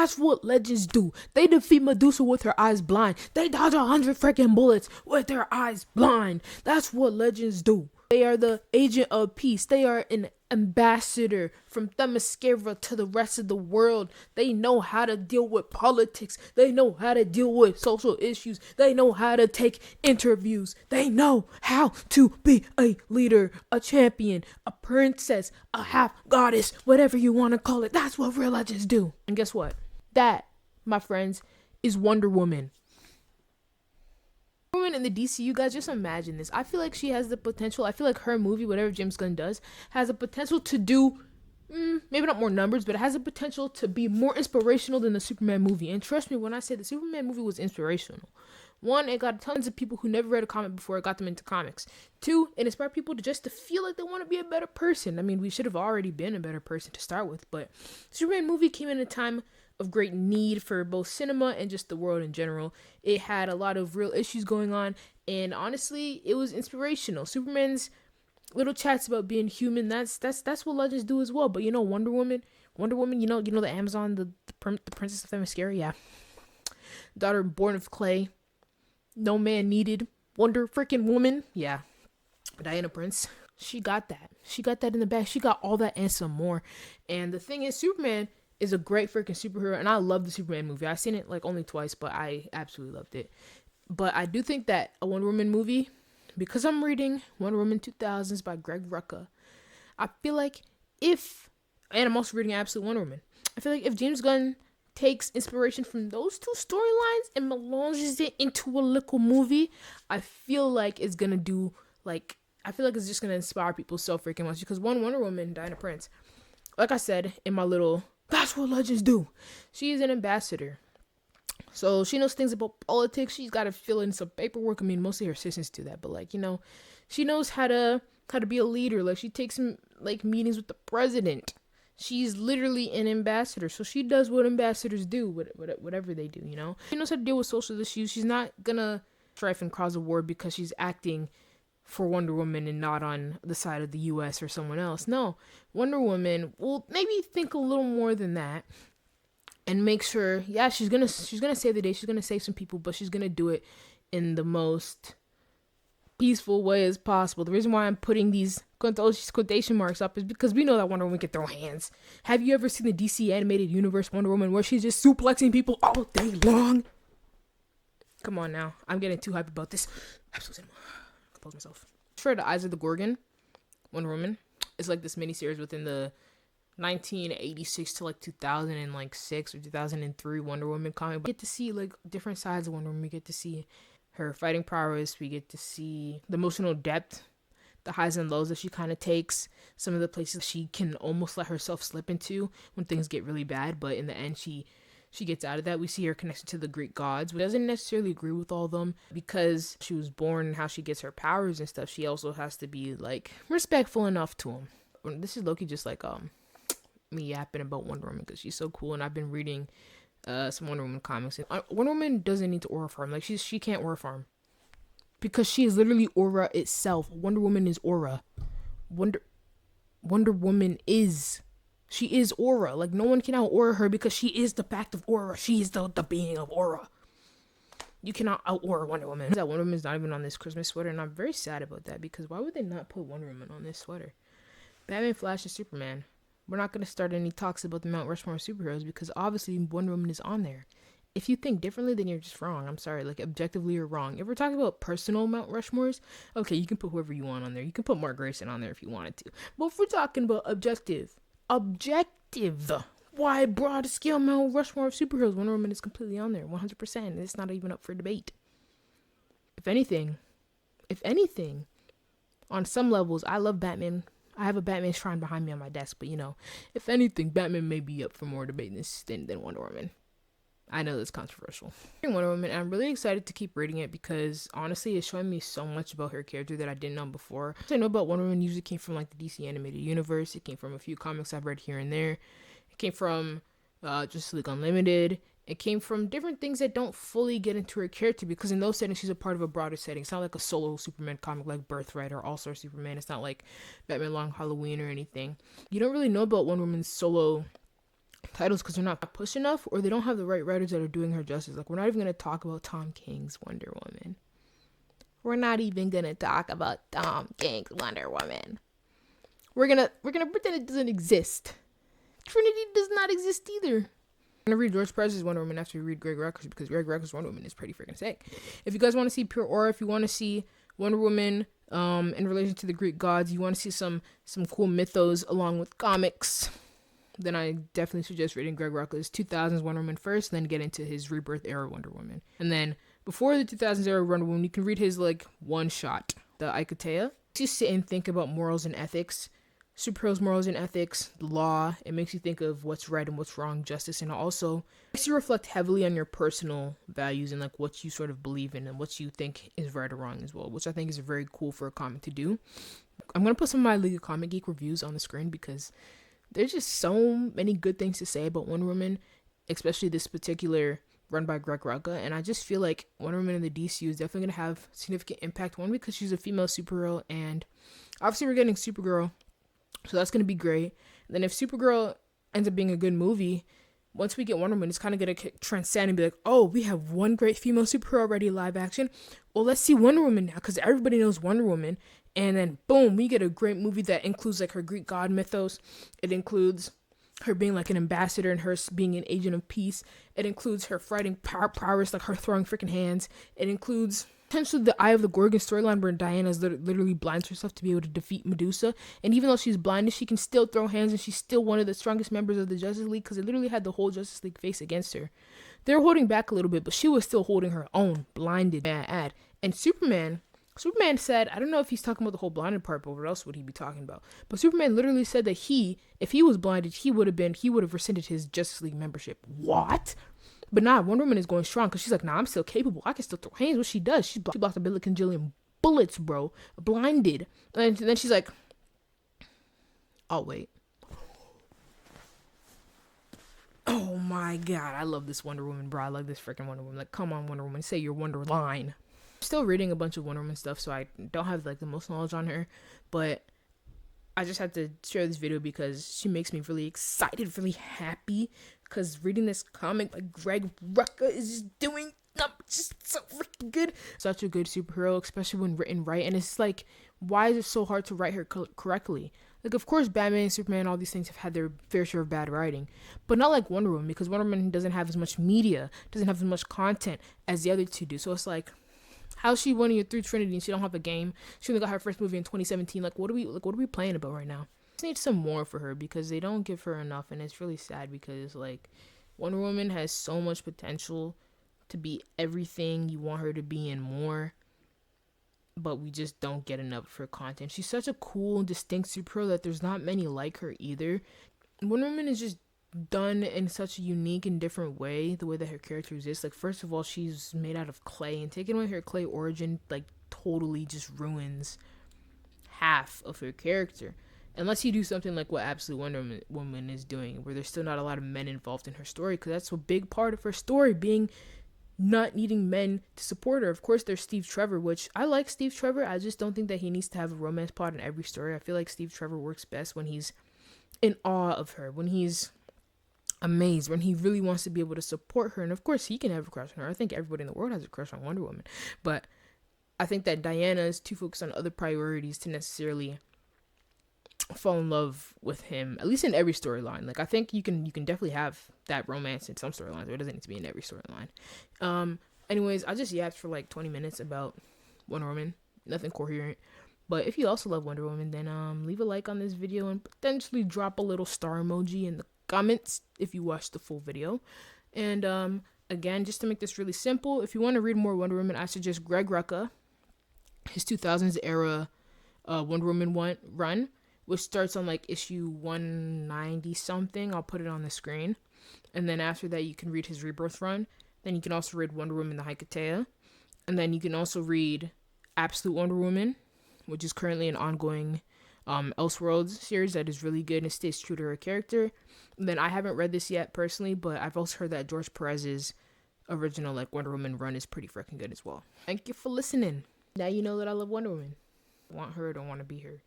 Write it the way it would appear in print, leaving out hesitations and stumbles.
That's what legends do. They defeat Medusa with her eyes blind. They dodge 100 freaking bullets with their eyes blind. That's what legends do. They are the agent of peace. They are an ambassador from Themyscira to the rest of the world. They know how to deal with politics. They know how to deal with social issues. They know how to take interviews. They know how to be a leader, a champion, a princess, a half goddess, whatever you want to call it. That's what real legends do. And guess what? That, my friends, is Wonder Woman. Woman in the DCU, guys, just imagine this. I feel like she has the potential. I feel like her movie, whatever James Gunn does, has the potential to do, maybe not more numbers, but it has the potential to be more inspirational than the Superman movie. And trust me when I say the Superman movie was inspirational. One, it got tons of people who never read a comic before, it got them into comics. Two, it inspired people to feel like they want to be a better person. I mean, we should have already been a better person to start with, but Superman movie came in a time of great need for both cinema and just the world in general. It had a lot of real issues going on, and honestly, it was inspirational. Superman's little chats about being human, that's what legends do as well. But you know, Wonder Woman, you know the Amazon, the princess of Themyscira, yeah. Daughter born of clay, no man needed, Wonder freaking Woman, yeah. Diana Prince, she got that in the bag. She got all that and some more. And the thing is, Superman is a great freaking superhero, and I love the Superman movie. I've seen it like only twice, but I absolutely loved it. But I do think that a Wonder Woman movie, because I'm reading Wonder Woman 2000s by Greg Rucka, I feel like and I'm also reading Absolute Wonder Woman, I feel like if James Gunn takes inspiration from those two storylines and melanges it into a little movie, I feel like it's gonna do, like, I feel like it's just gonna inspire people so freaking much. Because Wonder Woman, Diana Prince, like I said in my little that's what legends do, she is an ambassador. So she knows things about politics. She's got to fill in some paperwork. I mean, mostly her assistants do that, but like, you know, she knows how to be a leader. Like, she takes like meetings with the president. She's literally an ambassador. So she does what ambassadors do, whatever they do, you know. She knows how to deal with social issues. She's not gonna strife and cause a war because she's acting for Wonder Woman and not on the side of the US or someone else. No, Wonder Woman will maybe think a little more than that and make sure, yeah, she's gonna save the day, she's gonna save some people, but she's gonna do it in the most peaceful way as possible. The reason why I'm putting these quotation marks up is because we know that Wonder Woman can throw hands. Have you ever seen the DC animated universe Wonder Woman where she's just suplexing people all day long? Come on now, I'm getting too hyped about this. Compose myself. For the Eyes of the Gorgon, Wonder Woman, it's like this miniseries within the 1986 to like 2006 or 2003 Wonder Woman comic. We get to see like different sides of Wonder Woman. We get to see her fighting prowess. We get to see the emotional depth, the highs and lows that she kind of takes, some of the places she can almost let herself slip into when things get really bad, but in the end she gets out of that. We see her connection to the Greek gods, but doesn't necessarily agree with all of them because she was born and how she gets her powers and stuff. She also has to be like respectful enough to them. This is low-key just like me yapping about Wonder Woman because she's so cool, and I've been reading some Wonder Woman comics. And Wonder Woman doesn't need to aura farm. Like she can't aura farm because she is literally aura itself. Wonder Woman is aura. Wonder Woman is. She is aura. Like, no one can out-aura her because she is the fact of aura. She is the being of aura. You cannot out-aura Wonder Woman. That Wonder Woman is not even on this Christmas sweater, and I'm very sad about that because why would they not put Wonder Woman on this sweater? Batman, Flash, and Superman. We're not going to start any talks about the Mount Rushmore of superheroes because obviously Wonder Woman is on there. If you think differently, then you're just wrong. I'm sorry. Like, objectively, you're wrong. If we're talking about personal Mount Rushmores, okay, you can put whoever you want on there. You can put Mark Grayson on there if you wanted to. But if we're talking about objective, why broad scale Mount Rushmore of superheroes, Wonder Woman is completely on there, 100%. It's not even up for debate. If anything, on some levels, I love Batman. I have a Batman shrine behind me on my desk, but you know, if anything, Batman may be up for more debate than Wonder Woman. I know that's controversial. Wonder Woman, I'm really excited to keep reading it because honestly, it's showing me so much about her character that I didn't know before. What I know about Wonder Woman usually came from like the DC animated universe. It came from a few comics I've read here and there. It came from Justice League Unlimited. It came from different things that don't fully get into her character because in those settings, she's a part of a broader setting. It's not like a solo Superman comic like Birthright or All-Star Superman. It's not like Batman Long Halloween or anything. You don't really know about Wonder Woman's solo titles because they're not pushed enough, or they don't have the right writers that are doing her justice. Like, we're not even gonna talk about Tom King's Wonder Woman. We're not even gonna talk about Tom King's Wonder Woman. We're gonna pretend it doesn't exist. Trinity does not exist either. I'm gonna read George Perez's Wonder Woman after we read Greg Rucka's, because Greg Rucka's Wonder Woman is pretty freaking sick. If you guys want to see pure aura, if you want to see Wonder Woman in relation to the Greek gods, you want to see some cool mythos along with comics, then I definitely suggest reading Greg Rucka's 2000s Wonder Woman first, then get into his Rebirth era Wonder Woman. And then before the 2000s era Wonder Woman, you can read his like one shot, the Ikatea. Just sit and think about morals and ethics, superheroes' morals and ethics, the law. It makes you think of what's right and what's wrong, justice, and also makes you reflect heavily on your personal values and like what you sort of believe in and what you think is right or wrong as well, which I think is very cool for a comic to do. I'm gonna put some of my League of Comic Geek reviews on the screen because there's just so many good things to say about Wonder Woman, especially this particular run by Greg Rucka, and I just feel like Wonder Woman in the DCU is definitely going to have significant impact, one, because she's a female superhero, and obviously we're getting Supergirl, so that's going to be great. And then if Supergirl ends up being a good movie, once we get Wonder Woman, it's kind of going to transcend and be like, oh, we have one great female superhero already live action, well, let's see Wonder Woman now, because everybody knows Wonder Woman. And then, boom, we get a great movie that includes, like, her Greek god mythos. It includes her being, like, an ambassador and her being an agent of peace. It includes her fighting prowess, like her throwing freaking hands. It includes potentially the Eye of the Gorgon storyline where Diana literally blinds herself to be able to defeat Medusa. And even though she's blinded, she can still throw hands, and she's still one of the strongest members of the Justice League because it literally had the whole Justice League face against her. They're holding back a little bit, but she was still holding her own, blinded. And Superman said, I don't know if he's talking about the whole blinded part, but what else would he be talking about? But Superman literally said that if he was blinded, he would have rescinded his Justice League membership. What? But nah, Wonder Woman is going strong because she's like, nah, I'm still capable. I can still throw hands. What she does, she blocked a billion bullets, bro. Blinded. And then she's like, I'll wait. Oh my god, I love this Wonder Woman, bro. I love this freaking Wonder Woman. Like, come on, Wonder Woman, say your Wonder line. Still reading a bunch of Wonder Woman stuff, so I don't have like the most knowledge on her, but I just had to share this video because she makes me really excited, really happy, because reading this comic by Greg Rucka is just doing just so freaking good. Such a good superhero, especially when written right, and it's like, why is it so hard to write her correctly? Like, of course, Batman, Superman, all these things have had their fair share of bad writing, but not like Wonder Woman, because Wonder Woman doesn't have as much media, doesn't have as much content as the other two do, so it's like, how's she winning it through Trinity and she don't have a game? She only got her first movie in 2017. Like, what are we playing about right now? Just need some more for her because they don't give her enough, and it's really sad because like Wonder Woman has so much potential to be everything you want her to be and more, but we just don't get enough of her content. She's such a cool and distinct superhero that there's not many like her either. Wonder Woman is just done in such a unique and different way, the way that her character exists. Like, first of all, she's made out of clay, and taking away her clay origin like totally just ruins half of her character, unless you do something like what Absolute Wonder Woman is doing, where there's still not a lot of men involved in her story, because that's a big part of her story, being not needing men to support her. Of course, there's Steve Trevor, which I like Steve Trevor. I just don't think that he needs to have a romance plot in every story. I feel like Steve Trevor works best when he's in awe of her, when he's amazed, when he really wants to be able to support her. And of course, he can have a crush on her. I think everybody in the world has a crush on Wonder Woman, but I think that Diana is too focused on other priorities to necessarily fall in love with him, at least in every storyline. Like, I think you can definitely have that romance in some storylines, but it doesn't need to be in every storyline. Anyways, I just yapped for like 20 minutes about Wonder Woman, nothing coherent. But if you also love Wonder Woman, then leave a like on this video and potentially drop a little star emoji in the comments if you watched the full video. And again, just to make this really simple, if you want to read more Wonder Woman, I suggest Greg Rucka, his 2000s era Wonder Woman run, which starts on like issue 190 something. I'll put it on the screen. And then after that, you can read his Rebirth run. Then you can also read Wonder Woman the Hikatea. And then you can also read Absolute Wonder Woman, which is currently an ongoing Elseworlds series that is really good and stays true to her character. And then I haven't read this yet personally, but I've also heard that George Perez's original like Wonder Woman run is pretty freaking good as well. Thank you for listening. Now you know that I love Wonder Woman. I want her, I don't want to be her.